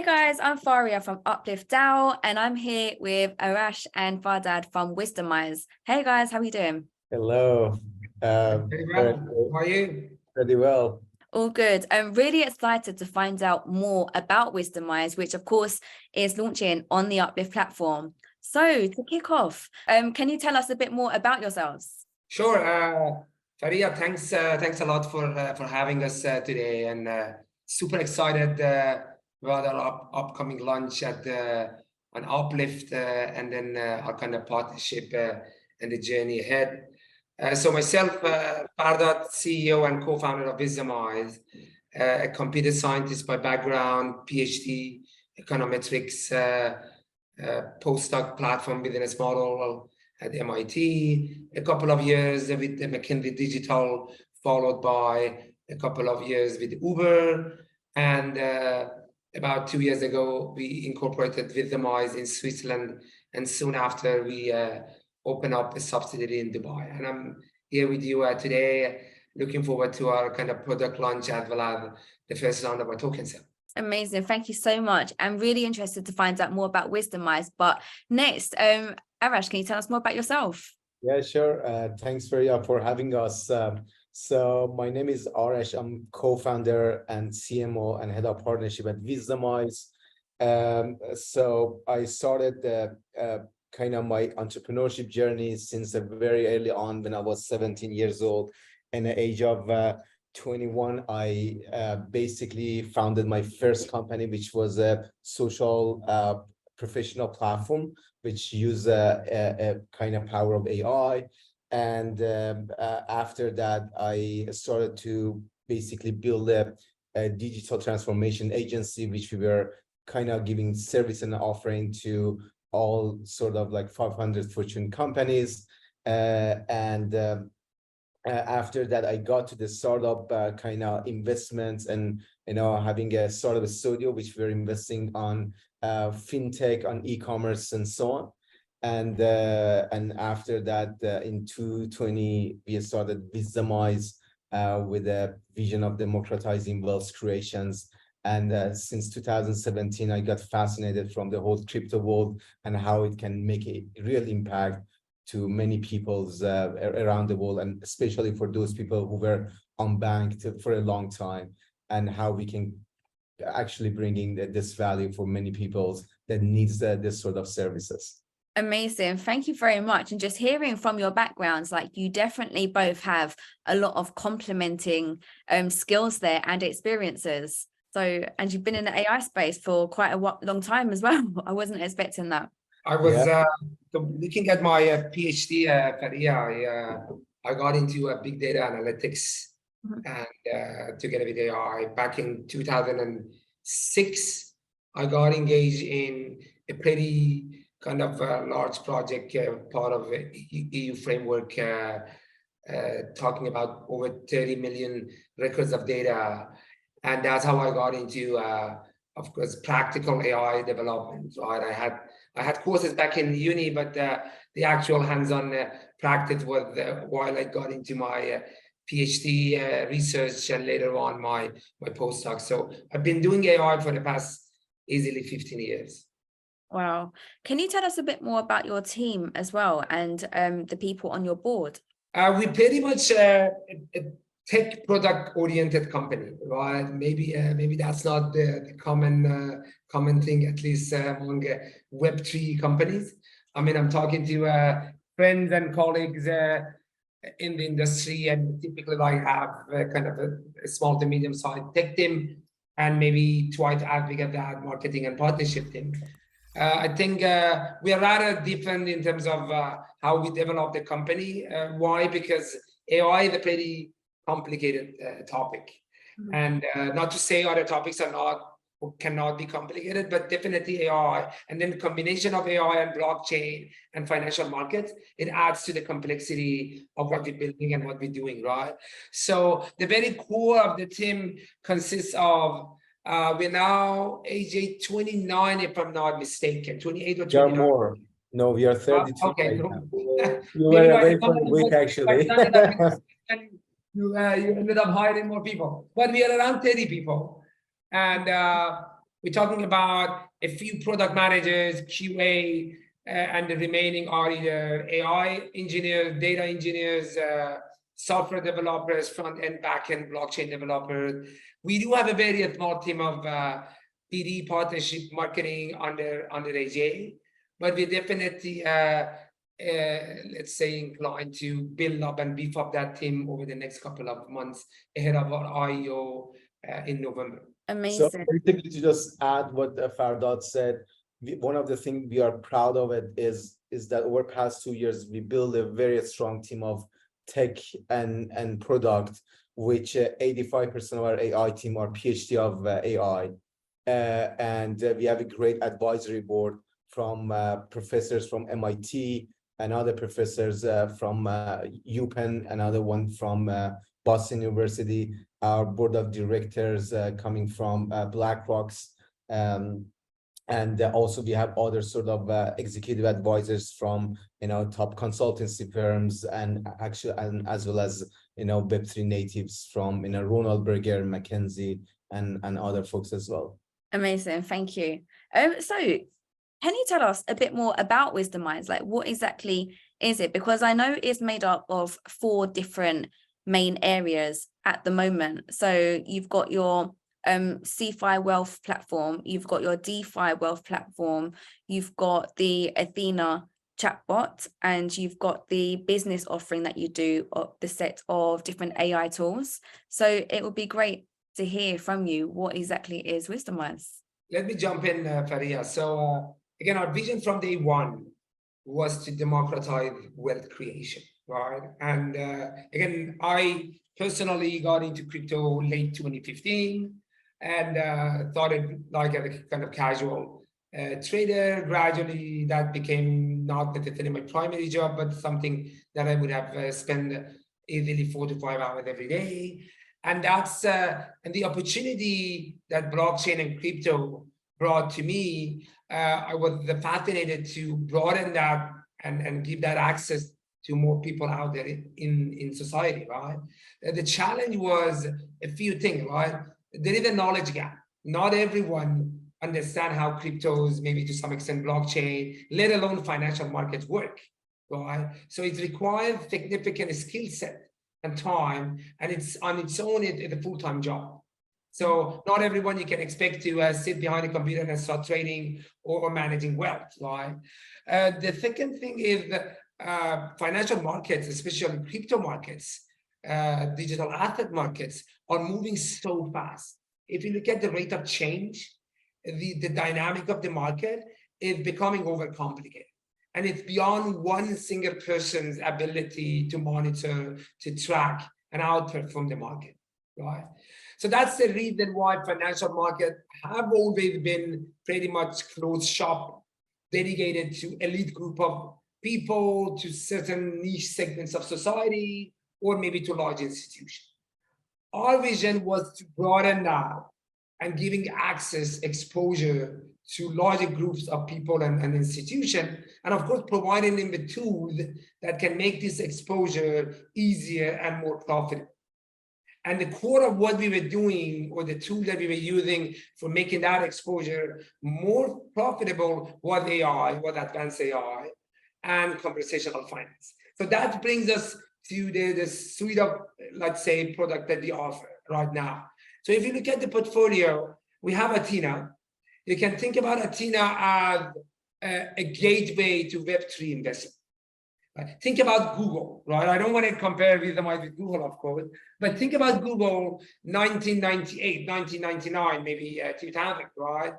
guys, I'm Faria from Uplift DAO, and I'm here with Arash and Fardad from Wisdomise. Hey guys, how are you doing? Hello. Very well. How are you? Pretty well. All good. I'm really excited to find out more about Wisdomise, which of course is launching on the Uplift platform. So to kick off, can you tell us a bit more about yourselves? Sure. Faria, thanks a lot for having us today, and super excited about our upcoming launch at on Uplift and then our kind of partnership and the journey ahead. So myself, Fardad, CEO and co-founder of Wisdomise, a computer scientist by background, PhD, econometrics, postdoc platform business model at MIT, a couple of years with the McKinsey Digital, followed by a couple of years with Uber, and about 2 years ago, we incorporated Wisdomise in Switzerland, and soon after we open up a subsidiary in Dubai. And I'm here with you today, looking forward to our kind of product launch as well as the first round of our token sale. Amazing. Thank you so much. I'm really interested to find out more about Wisdomise. But next, Arash, can you tell us more about yourself? Yeah, sure. Thanks, Faria, for having us. So my name is Arash. I'm co-founder and CMO and head of partnership at Wisdomise. So I started kind of my entrepreneurship journey since very early on when I was 17 years old. And at the age of 21, I basically founded my first company, which was a social professional platform, which used a kind of power of AI. And after that, I started to basically build a digital transformation agency, which we were kind of giving service and offering to all sort of like 500 Fortune companies. After that, I got to the startup kind of investments and, having a startup studio, which we're investing on fintech, on e-commerce and so on. And after that, in 2020, we started Wisdomise with a vision of democratizing wealth creations. And since 2017, I got fascinated from the whole crypto world and how it can make a real impact to many people's around the world, and especially for those people who were unbanked for a long time, and how we can actually bringing this value for many people that needs this sort of services. Amazing. Thank you very much. And just hearing from your backgrounds, like you definitely both have a lot of complementing skills there and experiences. So, and you've been in the AI space for quite a long time as well. I wasn't expecting that. I was looking at my PhD career. I got into big data analytics and together with AI back in 2006. I got engaged in a pretty kind of large project, part of EU framework, talking about over 30 million records of data. And that's how I got into, of course, practical AI development, right? I had courses back in uni, but the actual hands-on practice was while I got into my PhD research and later on my postdoc. So I've been doing AI for the past easily 15 years. Wow. Can you tell us a bit more about your team as well and the people on your board? We pretty much a tech product oriented company, right? Maybe that's not the common thing, at least among Web3 companies. I mean, I'm talking to friends and colleagues in the industry, and typically I have kind of a small to medium sized tech team, and maybe twice as big as that marketing and partnership team. I think we are rather different in terms of how we develop the company. Why? Because AI is a pretty complicated topic, and not to say other topics are not or cannot be complicated, but definitely AI, and then the combination of AI and blockchain and financial markets, it adds to the complexity of what we're building and what we're doing, right? So the very core of the team consists of we're now age 29, if I'm not mistaken, 28 or 29. You're more. No, we are 32 okay. right now. You were away for a week, actually. You ended up hiring more people, but we are around 30 people. And We're talking about a few product managers, QA, and the remaining are either AI engineers, data engineers, software developers, front-end, back-end, blockchain developers. We do have a very small team of PD, partnership, marketing under AJ, but we definitely, let's say, inclined to build up and beef up that team over the next couple of months ahead of our IO in November. Amazing. So basically, to just add what Fardad said, one of the things we are proud of it is that over the past 2 years, we built a very strong team of tech and product, which 85% of our AI team are PhD of AI. And we have a great advisory board from professors from MIT and other professors from UPenn, another one from Boston University, our board of directors coming from BlackRock's, and also we have other sort of executive advisors from top consultancy firms and as well as Web3 natives from Ronald Berger, McKinsey, and other folks as well. Amazing, thank you. So can you tell us a bit more about Wisdomise? Like, what exactly is it? Because I know it's made up of 4 different main areas at the moment. So you've got your CeFi wealth platform, you've got your DeFi wealth platform, you've got the Athena chatbot, and you've got the business offering that you do, of the set of different AI tools. So it would be great to hear from you, what exactly is Wisdomise? Let me jump in, Faria. So again, our vision from day one was to democratize wealth creation, right? And again, I personally got into crypto late 2015 and thought it like a kind of casual trader. Gradually, that became not necessarily my primary job, but something that I would have spent easily 4 to 5 hours every day. And that's and the opportunity that blockchain and crypto brought to me, I was fascinated to broaden that and give that access to more people out there in society, right? The challenge was a few things, right? There is a knowledge gap. Not everyone understands how cryptos, maybe to some extent blockchain, let alone financial markets work, right? So it requires significant skill set and time, and it's on its own a full-time job. So not everyone you can expect to sit behind a computer and start trading or managing wealth, right? The second thing is financial markets, especially crypto markets, digital asset markets, are moving so fast. If you look at the rate of change, the dynamic of the market is becoming overcomplicated. And it's beyond one single person's ability to monitor, to track, and outperform the market, right? So that's the reason why financial markets have always been pretty much closed shop, dedicated to elite group of people, to certain niche segments of society, or maybe to large institutions. Our vision was to broaden that and giving access, exposure to larger groups of people and institutions, and of course, providing them with tools that can make this exposure easier and more profitable. And the core of what we were doing, or the tool that we were using for making that exposure more profitable, was AI, was advanced AI, and conversational finance. So that brings us to the suite of, let's say, product that we offer right now. So if you look at the portfolio, we have Athena. You can think about Athena as a gateway to Web3 investment. Right? Think about Google, right? I don't want to compare Wisdomise with Google, of course, but think about Google 1998, 1999, maybe 2000, right?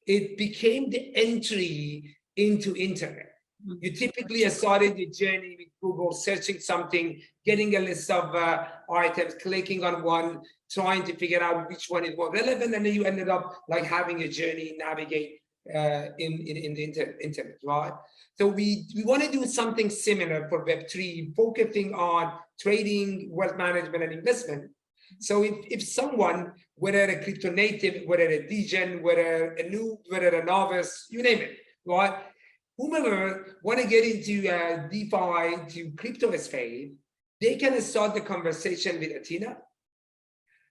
It became the entry into internet. You typically started your journey with Google, searching something, getting a list of items, clicking on one, trying to figure out which one is more relevant, and then you ended up like having a journey navigate in the internet, right? So we want to do something similar for Web3, focusing on trading, wealth management, and investment. So if someone, whether a crypto native, whether a degen, whether a noob, whether a novice, you name it, right? Whomever want to get into DeFi, to crypto space, they can start the conversation with Athena.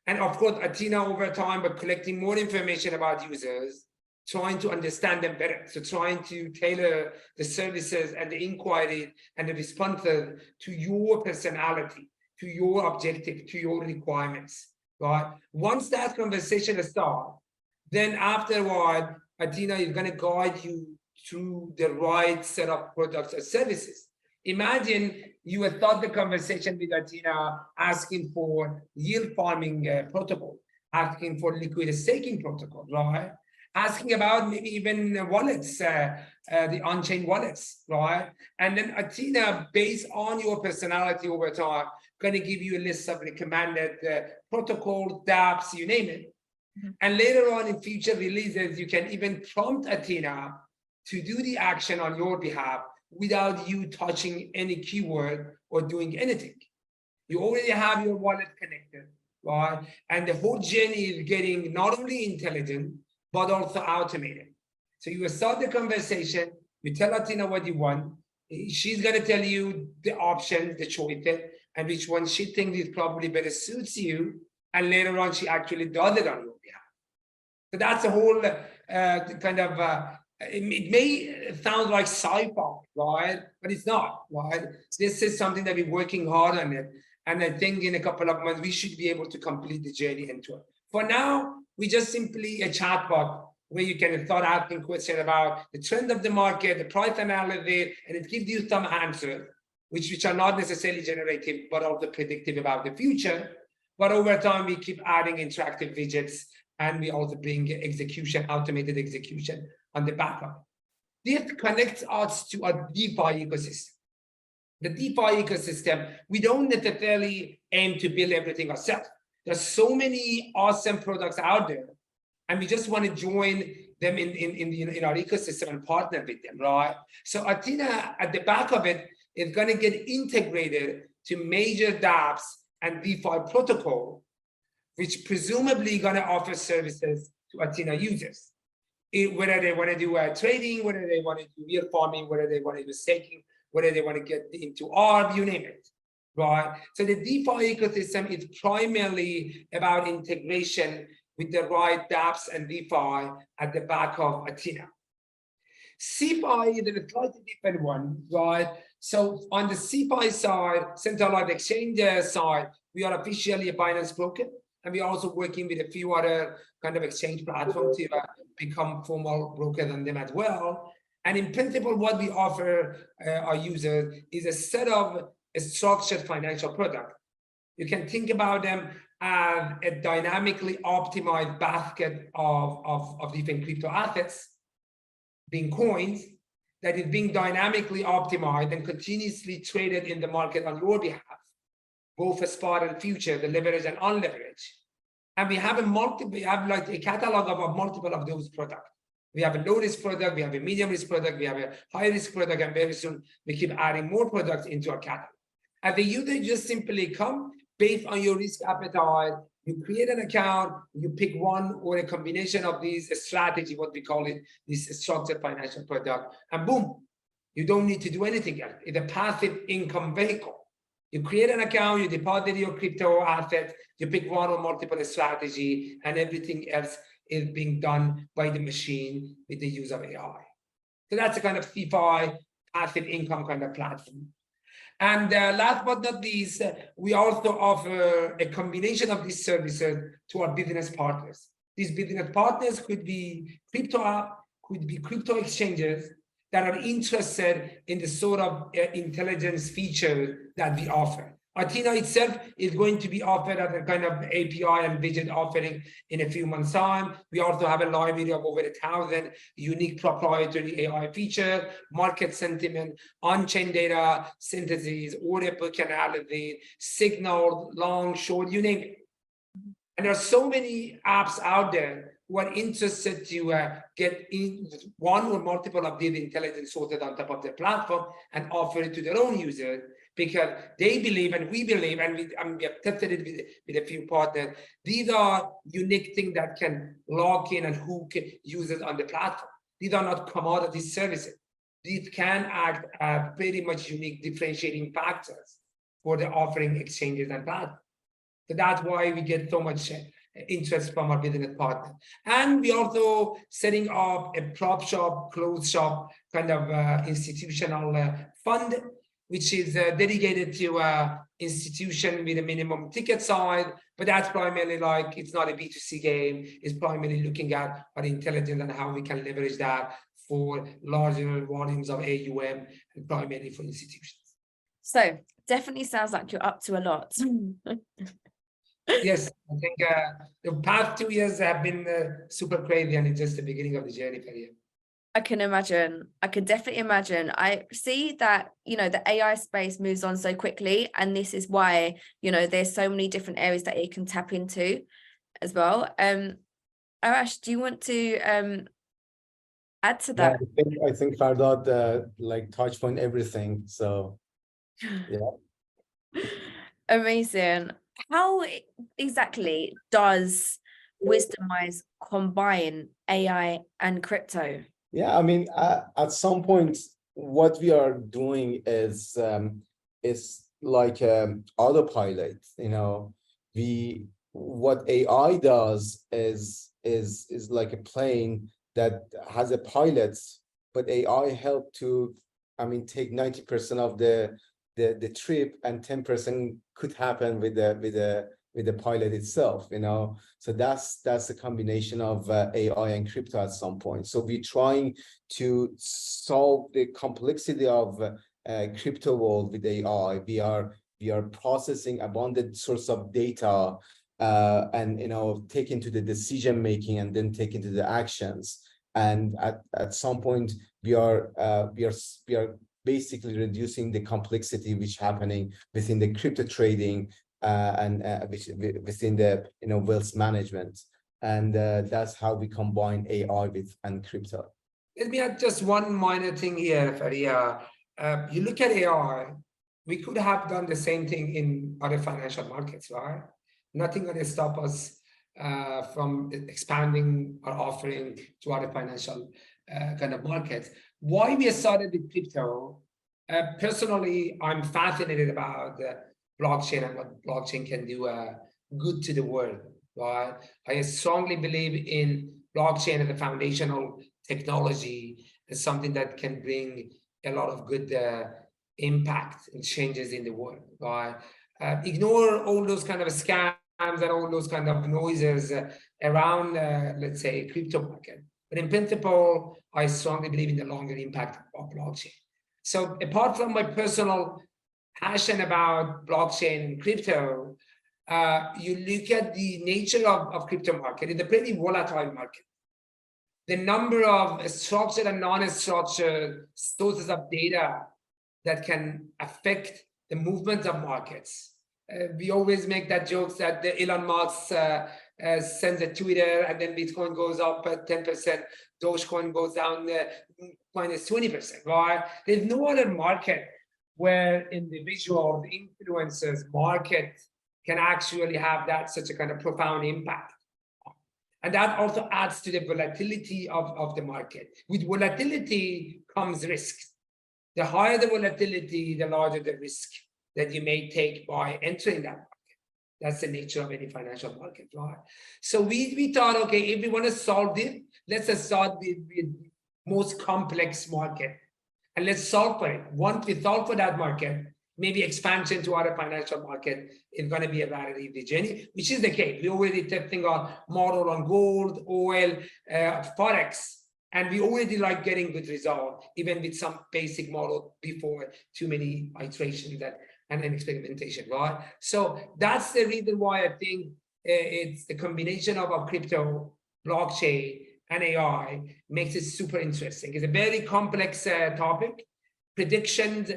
And of course, Athena over time, but collecting more information about users, trying to understand them better. So trying to tailor the services and the inquiry and the responses to your personality, to your objective, to your requirements, right? Once that conversation starts, then afterward, Athena is going to guide you through the right set of products or services. Imagine you would start the conversation with Athena asking for yield farming protocol, asking for liquid staking protocol, right? Asking about maybe even wallets, the on-chain wallets, right? And then Athena, based on your personality over time, going to give you a list of recommended protocols, dApps, you name it. And later on in future releases, you can even prompt Athena to do the action on your behalf without you touching any keyword or doing anything. You already have your wallet connected, right? And the whole journey is getting not only intelligent, but also automated. So you start the conversation, you tell Athena what you want, she's going to tell you the options, the choices, and which one she thinks is probably better suits you, and later on she actually does it on your behalf. So that's a whole kind of, it may sound like sci-fi, right? But it's not, right? This is something that we're working hard on it. And I think in a couple of months, we should be able to complete the journey into it. For now, we just simply a chatbot where you can start asking questions about the trend of the market, the price analysis, and it gives you some answers, which are not necessarily generative, but also predictive about the future. But over time, we keep adding interactive widgets, and we also bring execution, automated execution on the back of it. This connects us to a DeFi ecosystem. The DeFi ecosystem, we don't necessarily aim to build everything ourselves. There's so many awesome products out there, and we just want to join them in our ecosystem and partner with them, right? So Athena, at the back of it, is going to get integrated to major dApps and DeFi protocol, which presumably going to offer services to Athena users. Whether they want to do trading, whether they want to do yield farming, whether they want to do staking, whether they want to get into ARB, you name it, right? So the DeFi ecosystem is primarily about integration with the right dApps and DeFi at the back of Athena. CeFi is a slightly different one, right? So on the CeFi side, centralized exchange side, we are officially a Binance broker, and we are also working with a few other kind of exchange platforms to become formal brokers on them as well. And in principle, what we offer our users is a set of a structured financial product. You can think about them as a dynamically optimized basket of different crypto assets, being coins, that is being dynamically optimized and continuously traded in the market on your behalf, both for spot and future, the leverage and unleveraged. And we have like a catalog of multiple of those products. We have a low risk product, we have a medium risk product, we have a high risk product, and very soon we keep adding more products into our catalog. And the user just simply come based on your risk appetite. You create an account, you pick one or a combination of these strategy, what we call it, this structured financial product, and boom, you don't need to do anything else. It's a passive income vehicle. You create an account, you deposit your crypto assets, you pick one or multiple strategy, and everything else is being done by the machine with the use of AI. So that's a kind of CeFi, passive income kind of platform. And last but not least, we also offer a combination of these services to our business partners. These business partners could be crypto, could be crypto exchanges that are interested in the sort of intelligence feature that we offer. Athena itself is going to be offered as a kind of API and widget offering in a few months' time. We also have a library of over 1,000 unique proprietary AI features, market sentiment, on-chain data synthesis, order book analysis, signal, long, short, you name it. And there are so many apps out there who are interested to get in one or multiple of these intelligence sources on top of their platform and offer it to their own users, because they believe, and we believe, and we have tested it with a few partners, these are unique things that can lock in and hook users on the platform. These are not commodity services. These can act as pretty much unique differentiating factors for the offering exchanges and platforms. So that's why we get so much interest from our business partner. And we also setting up a prop shop, clothes shop kind of institutional fund, which is dedicated to institution with a minimum ticket size, but that's primarily like, it's not a B2C game. It's primarily looking at our intelligence and how we can leverage that for larger volumes of AUM and primarily for institutions. So definitely sounds like you're up to a lot. Yes, I think the past 2 years have been super crazy, and it's just the beginning of the journey for you. I can imagine. I can definitely imagine. I see that, the AI space moves on so quickly, and this is why, there's so many different areas that it can tap into as well. Arash, do you want to add to that? I think Fardad touched on everything. So yeah. Amazing. How exactly does Wisdomise combine AI and crypto? Yeah, I mean, at some point, what we are doing is like autopilot. What AI does is like a plane that has a pilot, but AI help to, take 90% of the trip, and 10% could happen with the pilot itself. So that's the combination of AI and crypto at some point. So we're trying to solve the complexity of crypto world with AI. We are processing abundant source of data, and taking to the decision making, and then taking to the actions. And at some point we are basically reducing the complexity which happening within the crypto trading and within the wealth management. And that's how we combine AI and crypto. Let me add just one minor thing here, Faria. You look at AI, we could have done the same thing in other financial markets, right? Nothing going to stop us from expanding our offering to other financial kind of markets. Why we started with crypto? Personally, I'm fascinated about blockchain and what blockchain can do good to the world, right? I strongly believe in blockchain as a foundational technology, as something that can bring a lot of good impact and changes in the world, right? Ignore all those kind of scams and all those kind of noises around, let's say, crypto market. But in principle, I strongly believe in the longer impact of blockchain. So apart from my personal passion about blockchain and crypto, you look at the nature of crypto market. It's a pretty volatile market. The number of structured and non-structured sources of data that can affect the movement of markets. We always make that joke that the Elon Musk sends a Twitter, and then Bitcoin goes up 10%, Dogecoin goes down minus 20%, right? There's no other market where individuals, influencers, market can actually have that such a kind of profound impact. And that also adds to the volatility of the market. With volatility comes risk. The higher the volatility, the larger the risk that you may take by entering that market. That's the nature of any financial market, right? So we thought, okay, if we want to solve this, let's just start with most complex market, and let's solve for it. Once we solve for that market, maybe expansion to other financial market is going to be a very easy journey, which is the case. We already testing our model on gold, oil, forex, and we already like getting good result, even with some basic model before too many iterations and experimentation, right? So that's the reason why I think it's the combination of crypto, blockchain, and AI makes it super interesting. It's a very complex topic. Predictions,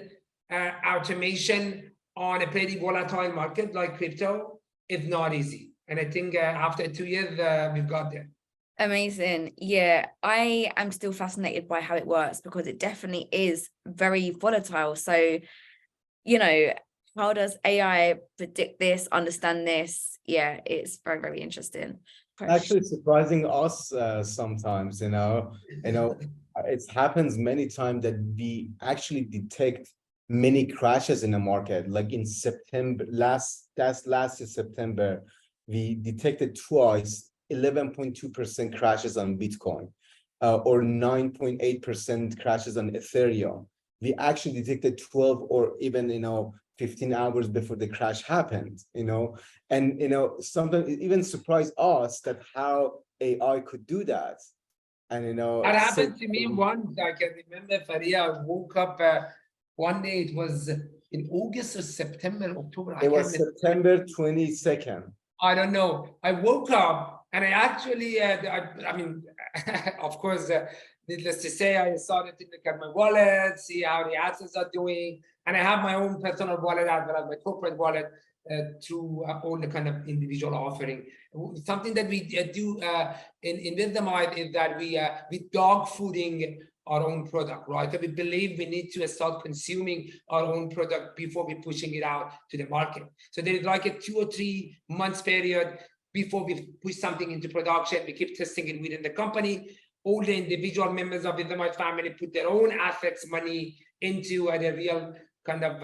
automation on a pretty volatile market like crypto is not easy. And I think after 2 years, we've got there. Amazing. Yeah, I am still fascinated by how it works, because it definitely is very volatile. So, how does AI predict this, understand this? Yeah, it's very, very interesting. Actually surprising us sometimes, it happens many times that we actually detect many crashes in the market. Like in September, last September, we detected twice 11.2% crashes on Bitcoin, or 9.8% crashes on Ethereum. We actually detected 12 or even 15 hours before the crash happened, and sometimes it even surprised us that how AI could do that. And That happened to me once. I can remember, Faria, I woke up one day, it was in August or September, October. It was September 22nd. I don't know. I woke up and I actually, I mean, of course, needless to say, I started to look at my wallet, see how the assets are doing. And I have my own personal wallet as well as my corporate wallet through all the kind of individual offering. Something that we do in Wisdomise is that we dog fooding our own product, right? So we believe we need to start consuming our own product before we pushing it out to the market. So there is like a 2 or 3 months period before we push something into production. We keep testing it within the company. All the individual members of the Wisdomise family put their own assets, money into the real kind of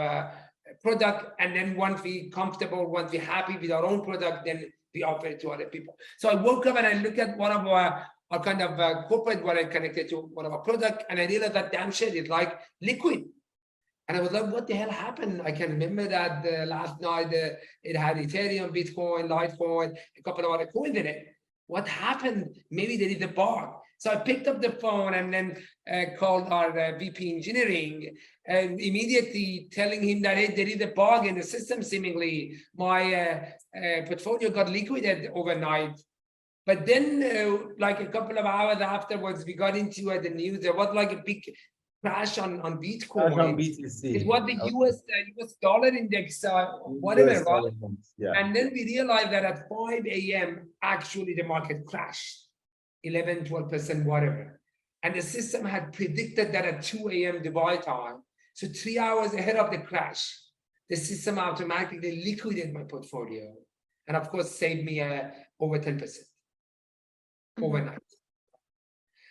product. And then once we're comfortable, once we're happy with our own product, then we offer it to other people. So I woke up and I looked at one of our kind of corporate wallet connected to one of our product, and I realized that damn shit is like liquid. And I was like, what the hell happened? I can remember that last night it had Ethereum, Bitcoin, Litecoin, a couple of other coins in it. What happened? Maybe there is a bug. So I picked up the phone and then called our VP engineering, and immediately telling him that, hey, there is a bug in the system. Seemingly my portfolio got liquidated overnight. But then like a couple of hours afterwards, we got into the news. There was like a big crash on Bitcoin. On BTC. It was the US dollar index, whatever, right? Yeah. And then we realized that at 5 a.m., actually the market crashed 11, 12%, whatever. And the system had predicted that at 2 a.m. Dubai time, so 3 hours ahead of the crash, the system automatically liquidated my portfolio. And of course, saved me over 10% overnight.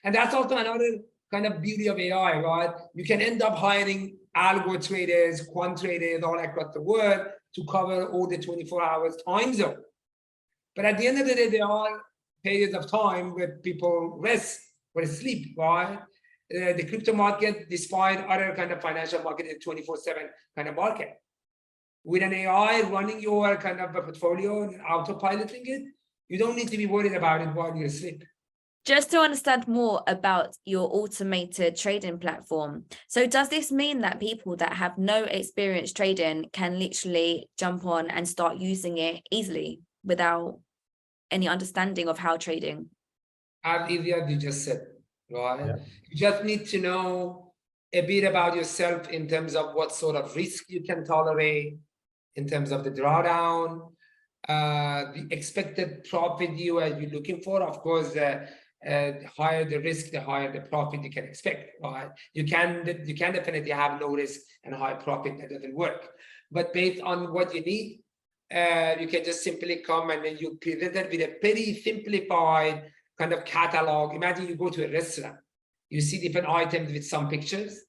And that's also another kind of beauty of AI, right? You can end up hiring algo traders, quant traders all across the world to cover all the 24 hours time zone. But at the end of the day, there are periods of time where people rest or sleep, right? The crypto market, despite other kind of financial market, is 24/7 kind of market. With an AI running your kind of a portfolio and autopiloting it, you don't need to be worried about it while you're asleep. Just to understand more about your automated trading platform. So does this mean that people that have no experience trading can literally jump on and start using it easily without any understanding of how trading? As easy as you just said, right? Yeah. You just need to know a bit about yourself in terms of what sort of risk you can tolerate, in terms of the drawdown, the expected profit you are looking for. Of course, the higher the risk, the higher the profit you can expect, right? You can definitely have low risk and high profit. That doesn't work. But based on what you need, you can just simply come and then you present it with a very simplified kind of catalog. Imagine you go to a restaurant, you see different items with some pictures,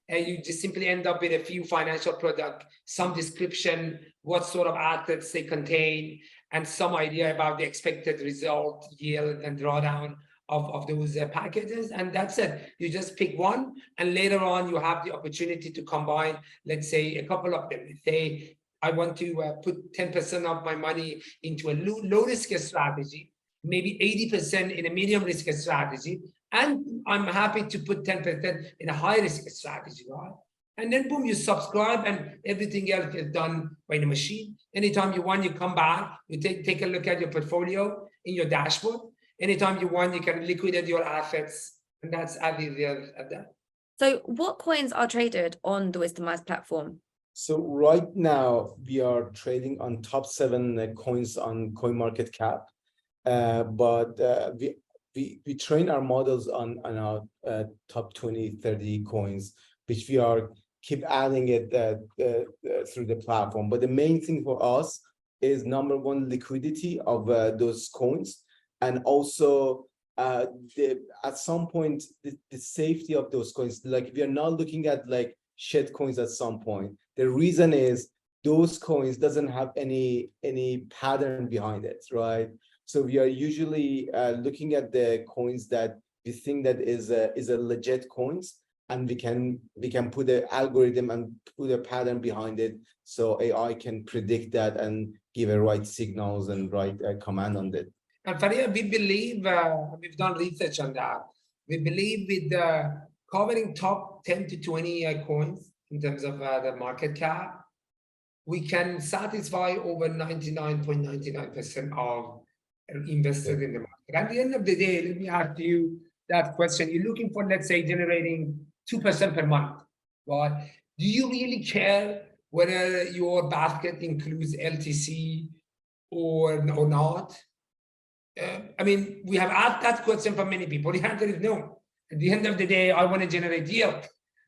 and you just simply end up with a few financial products, some description, what sort of assets they contain, and some idea about the expected result, yield, and drawdown of those packages. And that's it. You just pick one, and later on you have the opportunity to combine, let's say, a couple of them. Say, I want to put 10% of my money into a low risk strategy, maybe 80% in a medium risk strategy, and I'm happy to put 10% in a high risk strategy, right? And then boom, you subscribe, and everything else is done by the machine. Anytime you want, you come back, you take a look at your portfolio in your dashboard. Anytime you want, you can liquidate your assets, and that's as easy as that. So what coins are traded on the Wisdomise platform? So right now we are trading on top 7 coins on CoinMarketCap, but we train our models on our top 20, 30 coins, which we are keep adding it through the platform. But the main thing for us is number one, liquidity of those coins, and also at some point the safety of those coins. Like we are not looking at like shed coins at some point. The reason is those coins doesn't have any pattern behind it, right? So we are usually looking at the coins that we think that is a legit coins, and we can put an algorithm and put a pattern behind it, so AI can predict that and give a right signals and right command on it. And Faria, we believe, we've done research on that. We believe with covering top 10 to 20 coins in terms of the market cap, we can satisfy over 99.99% of investors in the market. At the end of the day, let me ask you that question. You're looking for, let's say, generating 2% per month, right? Do you really care whether your basket includes LTC or not? I mean, we have asked that question for many people. The answer is no. At the end of the day, I want to generate yield.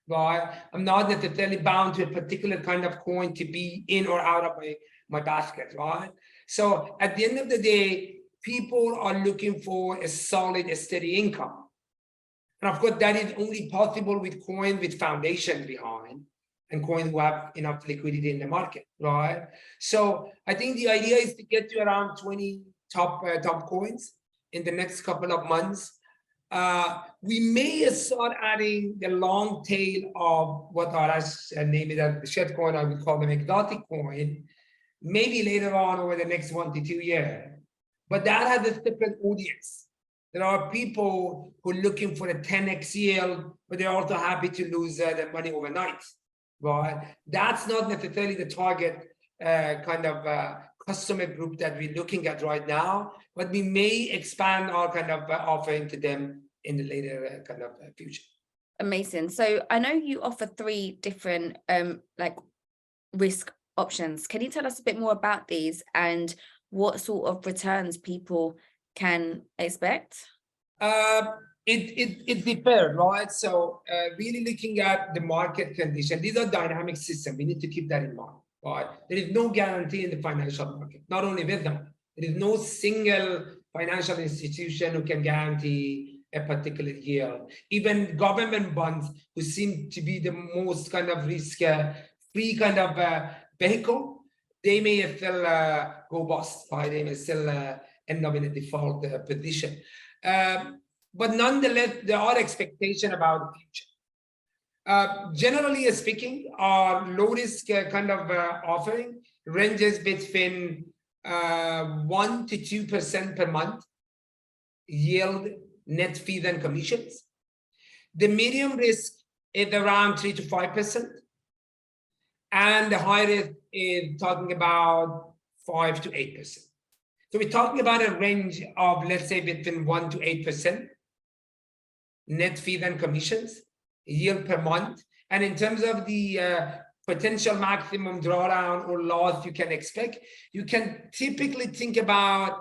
Right? I'm not necessarily bound to a particular kind of coin to be in or out of my basket, right? So at the end of the day, people are looking for a solid, steady income. And of course, that is only possible with coins with foundation behind and coins who have enough liquidity in the market, right? So I think the idea is to get to around 20 top coins in the next couple of months. We may start adding the long tail of what Arash named it as the shed coin. I would call them exotic coin, maybe later on over the next 1 to 2 years. But that has a different audience. There are people who are looking for a 10x yield, but they're also happy to lose their money overnight. Right? That's not necessarily the target kind of customer group that we're looking at right now, but we may expand our kind of offering to them in the later kind of future. Amazing. So I know you offer 3 different like risk options. Can you tell us a bit more about these and what sort of returns people can expect? It differs, right? So really looking at the market condition, these are dynamic systems. We need to keep that in mind, right? There is no guarantee in the financial market, not only with them. There is no single financial institution who can guarantee a particular yield. Even government bonds, who seem to be the most kind of risk-free kind of vehicle, they may still go bust, right? They may still end up in a default position. But nonetheless, there are expectations about the future. Generally speaking, our low-risk kind of offering ranges between 1 to 2% per month yield, net fees and commissions. The medium risk is around 3 to 5%. And the high risk is talking about 5 to 8%. So we're talking about a range of, let's say, between 1 to 8% net fees and commissions, yield per month. And in terms of the potential maximum drawdown or loss you can expect, you can typically think about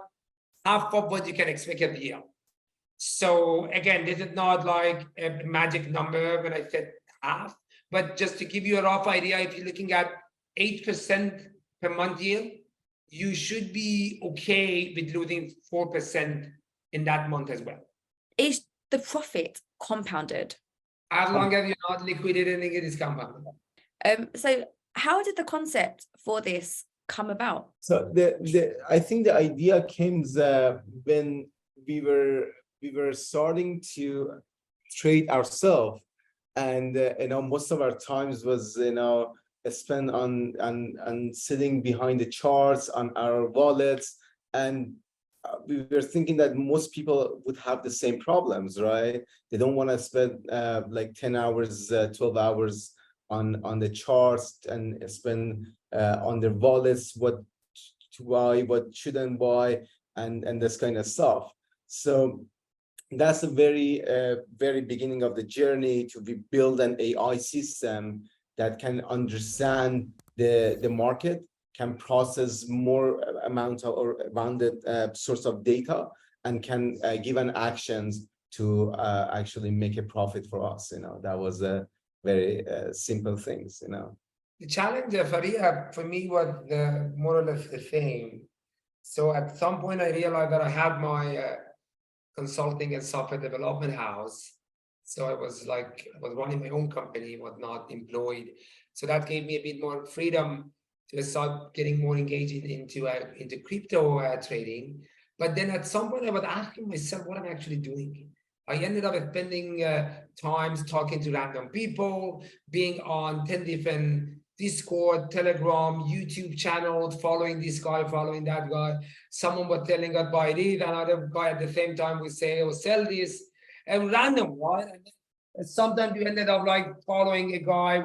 half of what you can expect every year. So again, this is not like a magic number when I said half, but just to give you a rough idea, if you're looking at 8% per month yield, you should be okay with losing 4% in that month as well. Is the profit compounded? As long as you're not liquidating it is compounded. So how did the concept for this come about? So I think the idea came when we were starting to trade ourselves, and most of our times was spent on sitting behind the charts on our wallets, and we were thinking that most people would have the same problems, right? They don't want to spend like 10 hours, 12 hours on the charts and spend on their wallets, what to buy, what shouldn't buy, and this kind of stuff. So that's the very beginning of the journey to build an AI system that can understand the market, can process more amount of or bounded source of data, and can give an actions to actually make a profit for us. That was a very simple things. The challenge, Faria, for me was more or less the same. So at some point, I realized that I had my consulting and software development house, So I was running my own company, was not employed. So that gave me a bit more freedom to start getting more engaged into crypto trading. But then at some point I was asking myself what I'm actually doing. I ended up spending times talking to random people, being on 10 different Discord, Telegram, YouTube channels, following this guy, following that guy. Someone was telling us buy this, another guy at the same time would say, oh, sell this, and random, right? And sometimes you ended up like following a guy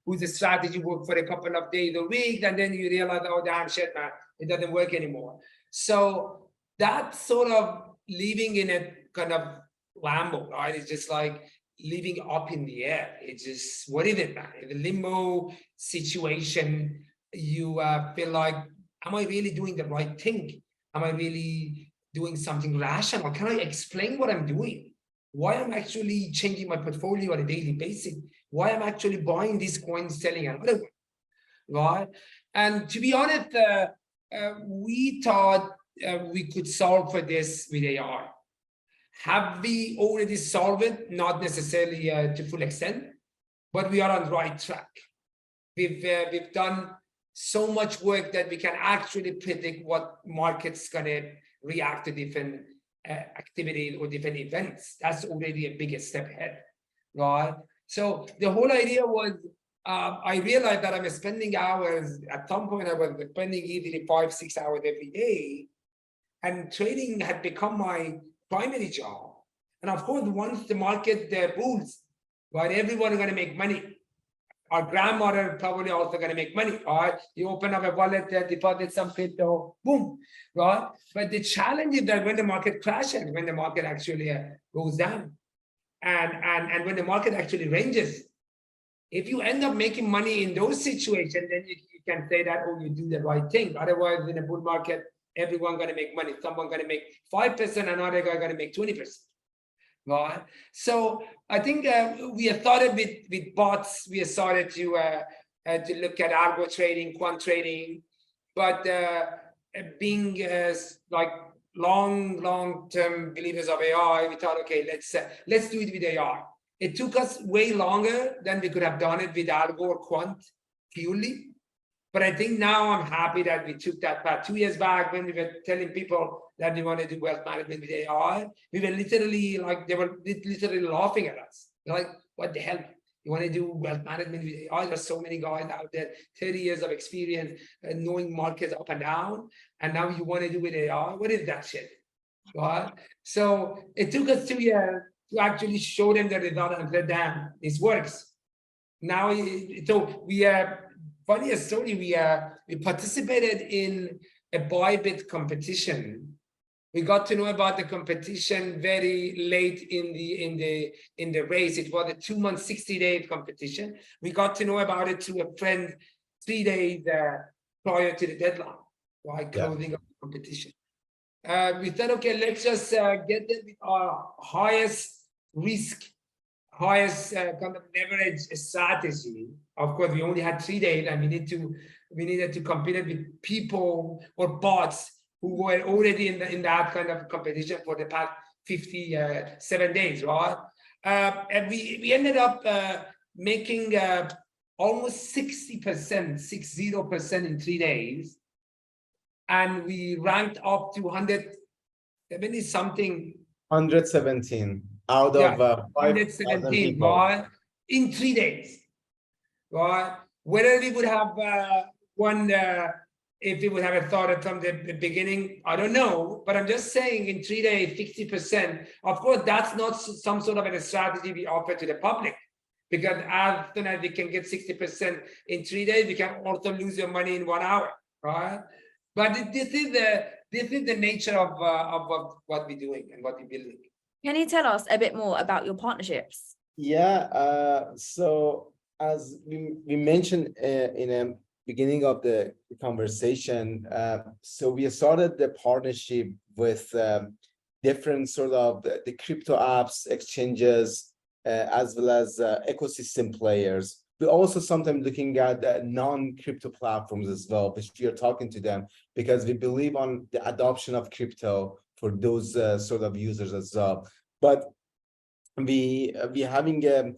whose strategy worked for a couple of days a week, and then you realize, oh, damn shit, man, it doesn't work anymore. So that sort of living in a kind of lambo, right? It's just like living up in the air. It's just, what is it, man? In the limbo situation, you feel like, am I really doing the right thing? Am I really doing something rational? Can I explain what I'm doing? Why I'm actually changing my portfolio on a daily basis? Why I'm actually buying this coin, selling another one, right? And to be honest, we thought we could solve for this with AI. Have we already solved it? Not necessarily to full extent, but we are on the right track. We've done so much work that we can actually predict what market's gonna react to different activities or different events. That's already a bigger step ahead, right? So the whole idea was, I realized that I'm spending hours, at some point I was spending easily 5-6 hours every day, and trading had become my primary job. And of course, once the market booms, right, everyone is going to make money. Our grandmother probably also going to make money, right? You open up a wallet, deposit some crypto, boom, right? But the challenge is that when the market crashes, when the market actually goes down, and when the market actually ranges, if you end up making money in those situations, then you can say that, oh, you do the right thing. Otherwise, in a bull market, everyone going to make money. Someone going to make 5%, another guy going to make 20%. Right. So I think we have started with bots. We have started to look at algo trading, quant trading, but being like long-term believers of AI, we thought, okay, let's do it with AI. It took us way longer than we could have done it with algo or quant purely. But I think now I'm happy that we took that path. 2 years back, when we were telling people that we want to do wealth management with AI, we were literally like, they were literally laughing at us. They're like, what the hell? You want to do wealth management with AI? There's so many guys out there, 30 years of experience, knowing markets up and down. And now you want to do with AI? What is that shit? Right? So it took us 2 years to actually show them the result and say, damn, this works. Now, so we are, funniest story, we participated in a Bybit competition. We got to know about the competition very late in the race. It was a 2-month, 60-day competition. We got to know about it through a friend 3 days prior to the deadline, right? Closing of the competition. We said, okay, let's just get them with our highest risk, highest kind of leverage strategy. Of course, we only had 3 days, and we needed to compete with people or bots who were already in that kind of competition for the past 57 days, right? And we ended up making almost 60% in 3 days, and we ranked up to 170 something. 117 out of 5,000 people. Right? In 3 days. Right? Whether we would have won, if we would have a thought from the beginning, I don't know. But I'm just saying, in 3 days, 60%. Of course, that's not some sort of a strategy we offer to the public, because as soon as we can get 60% in 3 days, we can also lose your money in 1 hour, right? But this is the nature of what we're doing and what we're building. Can you tell us a bit more about your partnerships? Yeah, so as we mentioned in the beginning of the conversation, so we started the partnership with different sort of the crypto apps, exchanges, as well as ecosystem players. We're also sometimes looking at non-crypto platforms as well, which we are talking to them, because we believe on the adoption of crypto for those sort of users as well. But we having a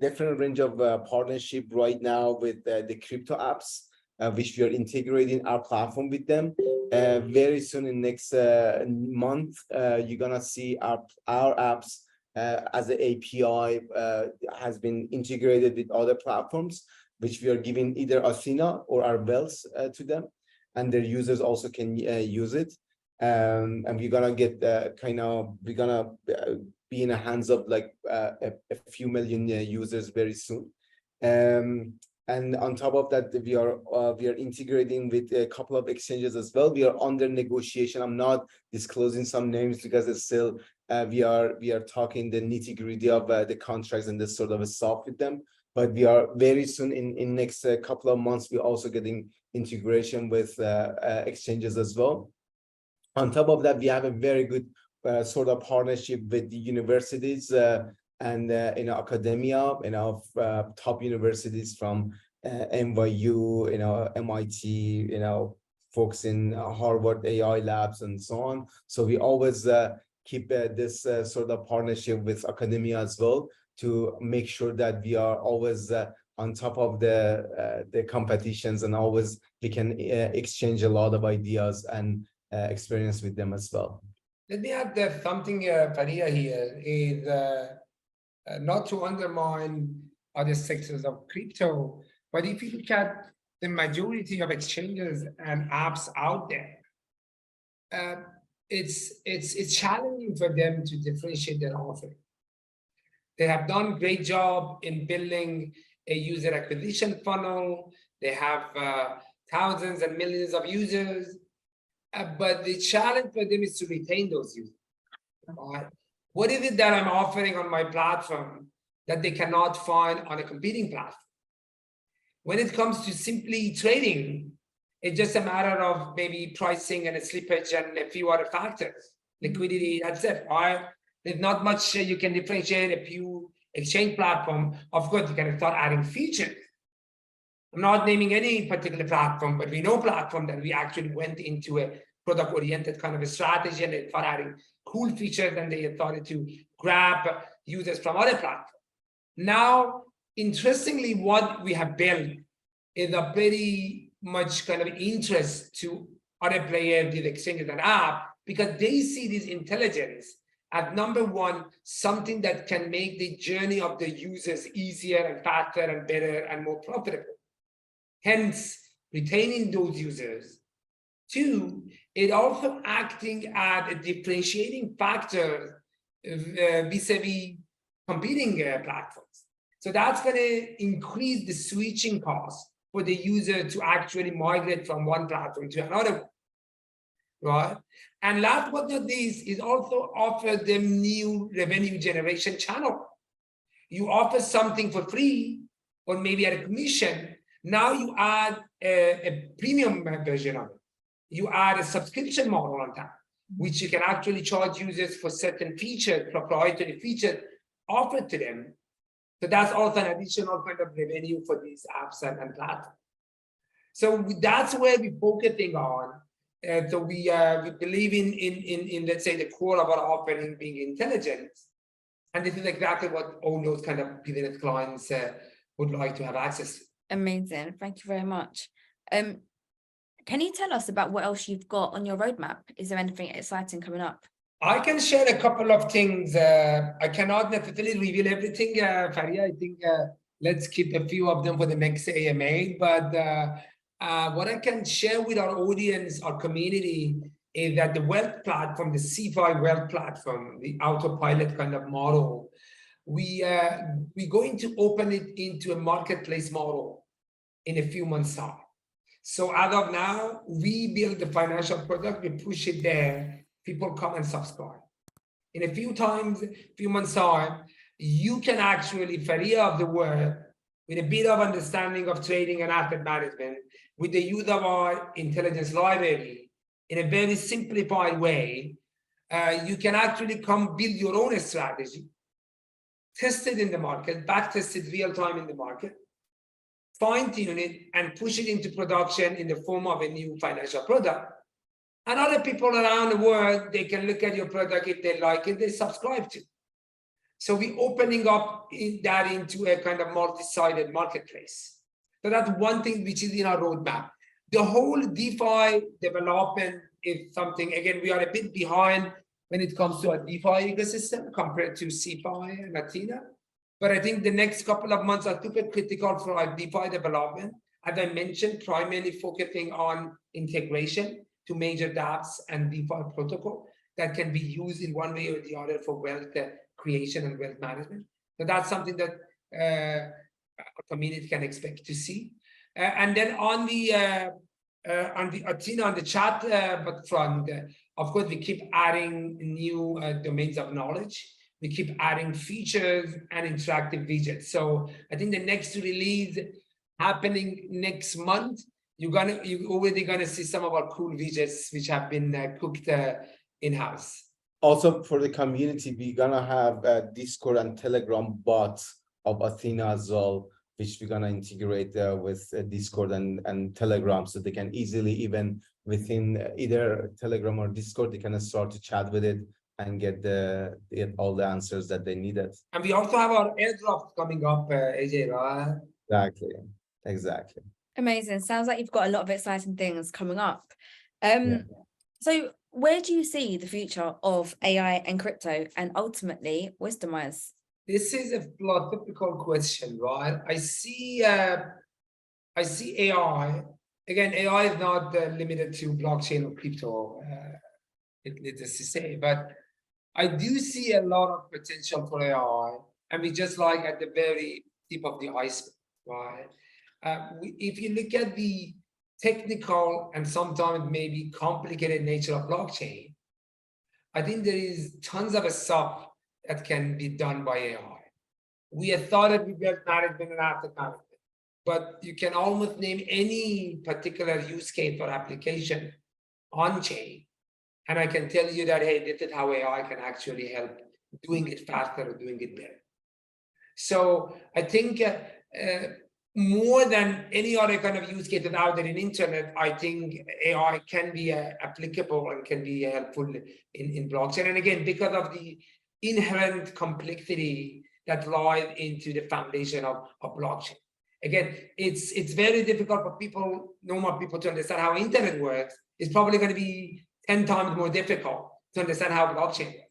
different range of partnership right now with the crypto apps, which we are integrating our platform with them. Very soon in next month, you're gonna see our apps as an API has been integrated with other platforms, which we are giving either Athena or our bells to them, and their users also can use it. And we're gonna get we're gonna be in the hands of like a few million users very soon. And on top of that, we are integrating with a couple of exchanges as well. We are under negotiation. I'm not disclosing some names because it's still we are talking the nitty-gritty of the contracts and this sort of stuff with them. But we are very soon in next couple of months, we're also getting integration with exchanges as well. On top of that, we have a very good sort of partnership with the universities and academia, top universities from NYU, MIT, folks in Harvard AI labs and so on. So we always keep this sort of partnership with academia as well to make sure that we are always on top of the competitions, and always we can exchange a lot of ideas and experience with them as well. Let me add something, Faria, here is not to undermine other sectors of crypto, but if you look at the majority of exchanges and apps out there, it's challenging for them to differentiate their offering. They have done a great job in building a user acquisition funnel. They have thousands and millions of users. But the challenge for them is to retain those users. Right? What is it that I'm offering on my platform that they cannot find on a competing platform? When it comes to simply trading, it's just a matter of maybe pricing and a slippage and a few other factors. Liquidity, that's it. Right? There's not much you can differentiate a few exchange platform. Of course, you can start adding features. I'm not naming any particular platform, but we know platform that we actually went into a product-oriented kind of a strategy, and they started adding cool features, and they started to grab users from other platforms. Now, interestingly, what we have built is a very much kind of interest to other players, these exchanges and apps, because they see this intelligence as number one, something that can make the journey of the users easier and faster and better and more profitable. Hence, retaining those users. Two, it also acting as a differentiating factor vis-a-vis competing platforms. So that's going to increase the switching cost for the user to actually migrate from one platform to another one, right? And last but not least, is also offer them new revenue generation channel. You offer something for free or maybe at a commission. Now you add a premium version of it. You add a subscription model on top, which you can actually charge users for certain features, proprietary features offered to them. So that's also an additional kind of revenue for these apps and platforms. So that's where we're focusing on. So we believe in let's say the core of our offering being intelligence, and this is exactly what all those kind of business clients would like to have access to. Amazing, thank you very much. Can you tell us about what else you've got on your roadmap? Is there anything exciting coming up? I can share a couple of things. I cannot necessarily reveal everything, Faria. I think let's keep a few of them for the next AMA. But what I can share with our audience, our community, is that the wealth platform, the C5 wealth platform, the autopilot kind of model, we're going to open it into a marketplace model in a few months' time. So as of now, we build the financial product, we push it there, people come and subscribe. In a few months' time, you can actually, Faria of the world, with a bit of understanding of trading and asset management, with the use of our intelligence library, in a very simplified way, you can actually come build your own strategy, test it in the market, back test it real time in the market, fine-tune it, and push it into production in the form of a new financial product. And other people around the world, they can look at your product if they like it, they subscribe to. So we're opening up that into a kind of multi-sided marketplace. So that's one thing which is in our roadmap. The whole DeFi development is something, again, we are a bit behind when it comes to a DeFi ecosystem compared to CeFi and Athena. But I think the next couple of months are super critical for our DeFi development. As I mentioned, primarily focusing on integration to major dApps and DeFi protocol that can be used in one way or the other for wealth creation and wealth management. So that's something that our community can expect to see. And then on the Athena, on the chat front, of course, we keep adding new domains of knowledge. We keep adding features and interactive widgets. So I think the next release happening next month, you're already gonna see some of our cool widgets which have been cooked in-house. Also, for the community, we're gonna have Discord and Telegram bots of Athena as well, which we're gonna integrate with Discord and Telegram, so they can easily, even within either Telegram or Discord, they can start to chat with it and get all the answers that they needed. And we also have our airdrops coming up, AJ, right? Exactly. Amazing. Sounds like you've got a lot of exciting things coming up. Yeah. So where do you see the future of AI and crypto, and ultimately Wisdomise? This is a philosophical question, right? I see AI. Again, AI is not limited to blockchain or crypto, needless to say, but I do see a lot of potential for AI, and we just like at the very tip of the iceberg, right? If you look at the technical and sometimes maybe complicated nature of blockchain, I think there is tons of stuff that can be done by AI. We have thought it with wealth management and asset management, but you can almost name any particular use case or application on chain, and I can tell you that, hey, this is how AI can actually help doing it faster or doing it better. So I think more than any other kind of use cases out there in internet, I think AI can be applicable and can be helpful in blockchain. And again, because of the inherent complexity that lies into the foundation of blockchain. Again, it's very difficult for normal people to understand how internet works. It's probably going to be 10 times more difficult to understand how blockchain works.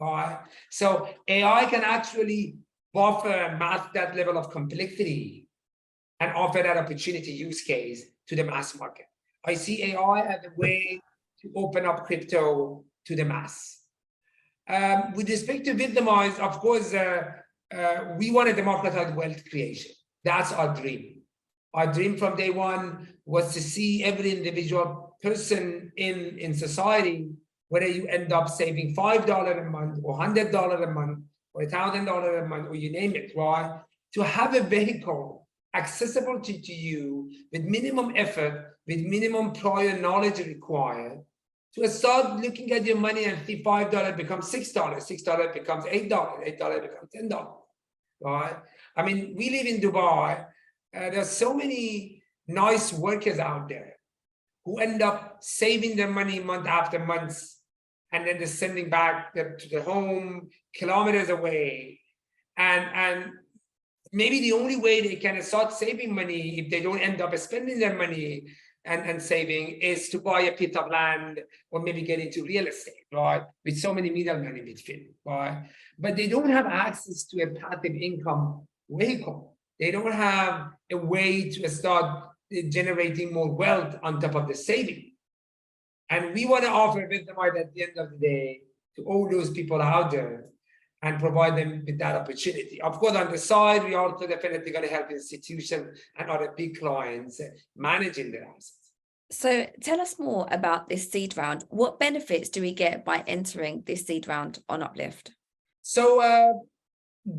All right. So AI can actually buffer and mask that level of complexity and offer that opportunity use case to the mass market. I see AI as a way to open up crypto to the mass. With respect to Wisdomise, of course, we want to democratize wealth creation. That's our dream. Our dream from day one was to see every individual person in society, whether you end up saving $5 a month or $100 a month or $1,000 a month, or you name it, right? To have a vehicle accessible to you with minimum effort, with minimum prior knowledge required, to start looking at your money and see $5 becomes $6, $6 becomes $8, $8 becomes $10, right? I mean, we live in Dubai. There's so many nice workers out there who end up saving their money month after month, and then they're sending back to the home kilometers away. And maybe the only way they can start saving money, if they don't end up spending their money and saving, is to buy a piece of land or maybe get into real estate, right? With so many middlemen in between, right? But they don't have access to a passive income vehicle. They don't have a way to start generating more wealth on top of the saving. And we want to offer Wisdomise at the end of the day to all those people out there and provide them with that opportunity. Of course, on the side, we also definitely going to help institutions and other big clients managing their assets. So tell us more about this seed round. What benefits do we get by entering this seed round on Uplift? So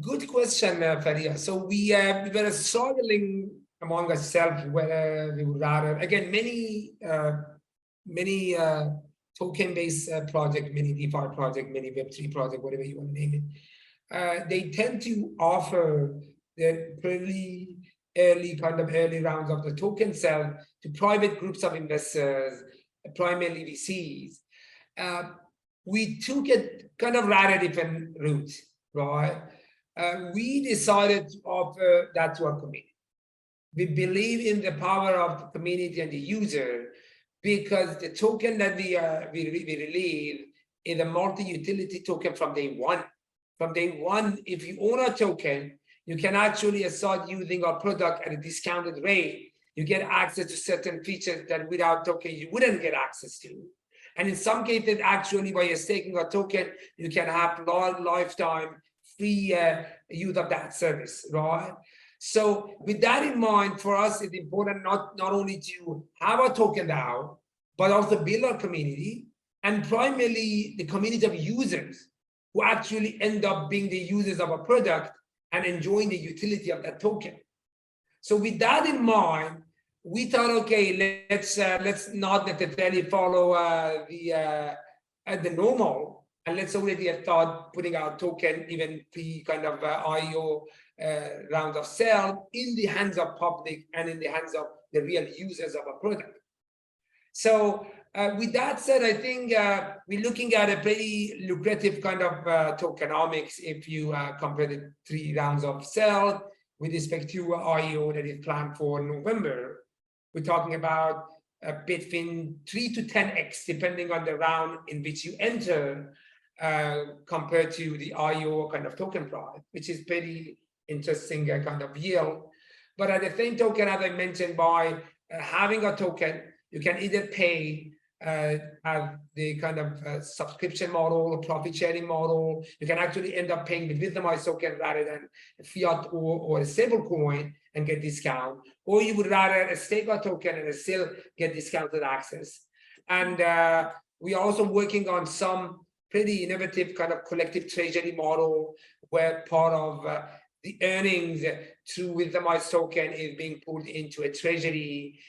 good question, Faria. So we were struggling among ourselves whether we would rather, again, many token-based project, many DeFi project, many Web3 project, whatever you want to name it, they tend to offer the pretty early rounds of the token sale to private groups of investors, primarily VCs. We took a kind of rather different route, right? We decided to offer that to our community. We believe in the power of the community and the user, because the token that we release is a multi-utility token from day one. From day one, if you own a token, you can actually start using our product at a discounted rate. You get access to certain features that without token you wouldn't get access to. And in some cases, actually, by staking a token, you can have lifetime free use of that service, right? So with that in mind, for us, it's important not only to have a token DAO, but also build our community, and primarily the community of users who actually end up being the users of a product and enjoying the utility of that token. So with that in mind, we thought, okay, let's not necessarily follow the normal, and let's already start putting our token, even pre kind of IO round of sale, in the hands of public and in the hands of the real users of a product. So with that said, I think we're looking at a pretty lucrative kind of tokenomics if you compare the 3 rounds of sale with respect to IO that is planned for November. We're talking about between 3 to 10x, depending on the round in which you enter, compared to the IO kind of token price, which is pretty interesting kind of yield. But at the same token, as I mentioned, by having a token, you can either pay have the kind of subscription model, profit sharing model. You can actually end up paying the Wisdomise token rather than fiat or a stable coin and get discount, or you would rather stake a token and still get discounted access. And we are also working on some pretty innovative kind of collective treasury model, where part of the earnings through Wisdomise token is being pulled into a treasury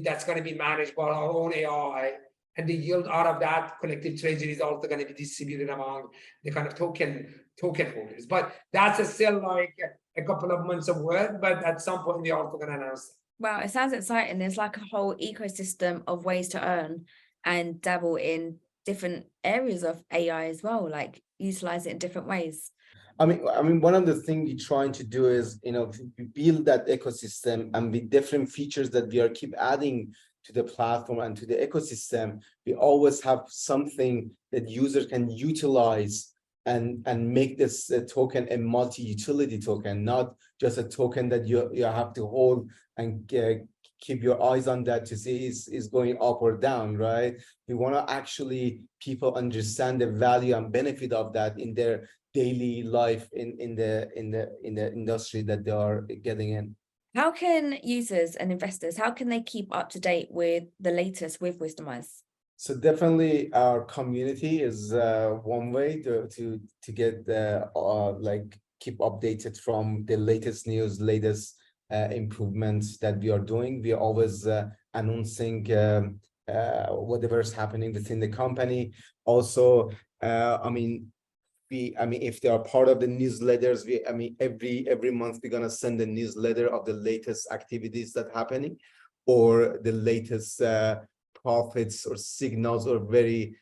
that's going to be managed by our own AI. And the yield out of that collective treasury is also going to be distributed among the kind of token holders. But that's still like a couple of months of work, but at some point we're also going to announce it. Wow, it sounds exciting. There's like a whole ecosystem of ways to earn and dabble in different areas of AI as well, like utilize it in different ways. I mean, one of the things we're trying to do is, we build that ecosystem, and with different features that we are keep adding to the platform and to the ecosystem, we always have something that users can utilize and make this token a multi-utility token, not just a token that you have to hold and keep your eyes on that to see is going up or down, right? We want to actually people understand the value and benefit of that in their daily life in the industry that they are getting in. How can users and investors, how can they keep up to date with the latest with Wisdomise? So definitely our community is one way to get like keep updated from the latest news, latest improvements that we are doing. We are always announcing whatever is happening within the company. Also, if they are part of the newsletters, every month we're gonna send a newsletter of the latest activities that happening, or the latest profits or signals or very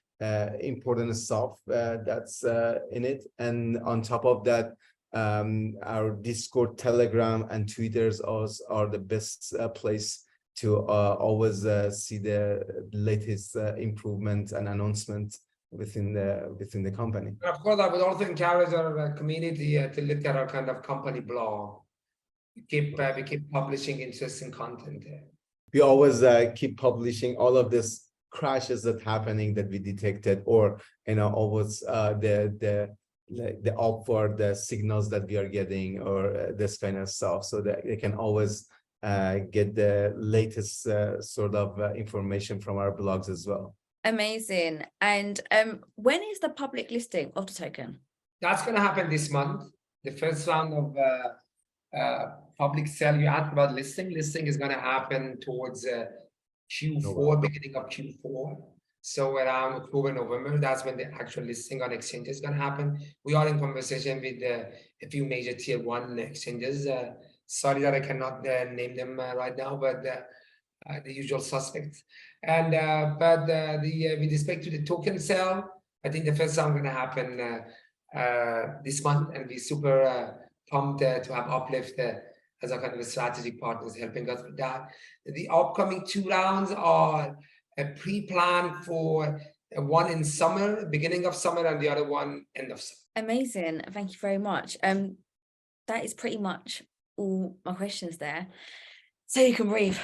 important stuff that's in it. And on top of that, our Discord, Telegram, and Twitters are the best place to always see the latest improvements and announcements within the company. And of course, I would also encourage our community to look at our kind of company blog. We keep publishing interesting content there. We always keep publishing all of this crashes that happening that we detected, or always the upward signals that we are getting, or this kind of stuff, so that they can always get the latest sort of information from our blogs as well. Amazing. And when is the public listing of the token? That's going to happen this month. The first round of public sale. You asked about listing. Listing is going to happen towards Q4, beginning of Q4. So around October, November, that's when the actual listing on exchange is going to happen. We are in conversation with a few major tier 1 exchanges. Sorry that I cannot name them right now, but the usual suspects. And with respect to the token sale, I think the first round going to happen this month, and we're super pumped to have Uplift as a kind of a strategic partners helping us with that. The upcoming 2 rounds are pre-planned for one in summer, beginning of summer, and the other one end of summer. Amazing. Thank you very much. That is pretty much all my questions there. So you can breathe.